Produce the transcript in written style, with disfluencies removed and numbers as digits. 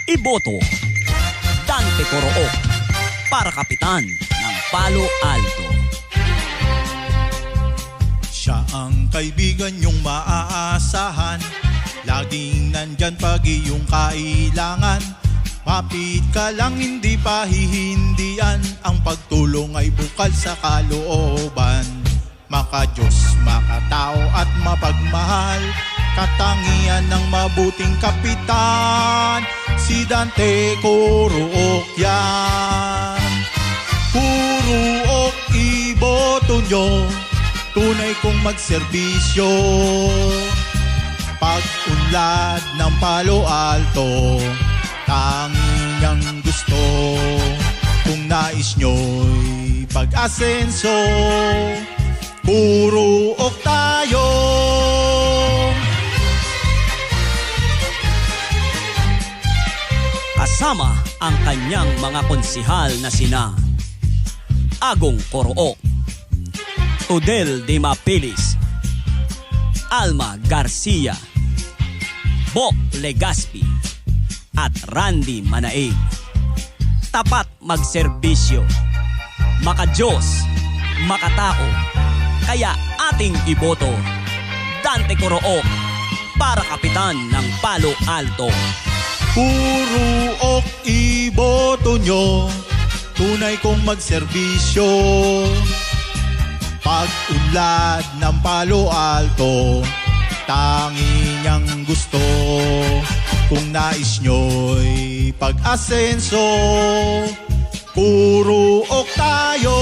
iboto Dante Corook para kapitan ng Palo Alto. Siya ang kaibigan niyong maaasahan, laging nandyan pag iyong kailangan. Mapit ka lang, hindi pa hihindian, ang pagtulong ay bukal sa kalooban. Maka-Diyos, makatao at mapagmahal, katangian ng mabuting kapitan, si Dante Corook yan. Corook, iboto nyo, tunay kong magserbisyo, pag-unlad ng Palo Alto, tanging niyang gusto. Kung nais nyo'y pag-asenso, Corook tayo. Kasama ang kanyang mga konsihal na sina Agong Corook, Tudel de Mapilis, Alma Garcia, Bo Legaspi at Randy Manaig. Tapat magserbisyo, maka-Diyos, makatao, kaya ating iboto Dante Corook para kapitan ng Palo Alto. Corook, iboto nyo, tunay kong magserbisyo, pag-unlad ng Palo Alto, tanging niyang gusto. Kung nais nyo'y pag-asenso, Corook tayo.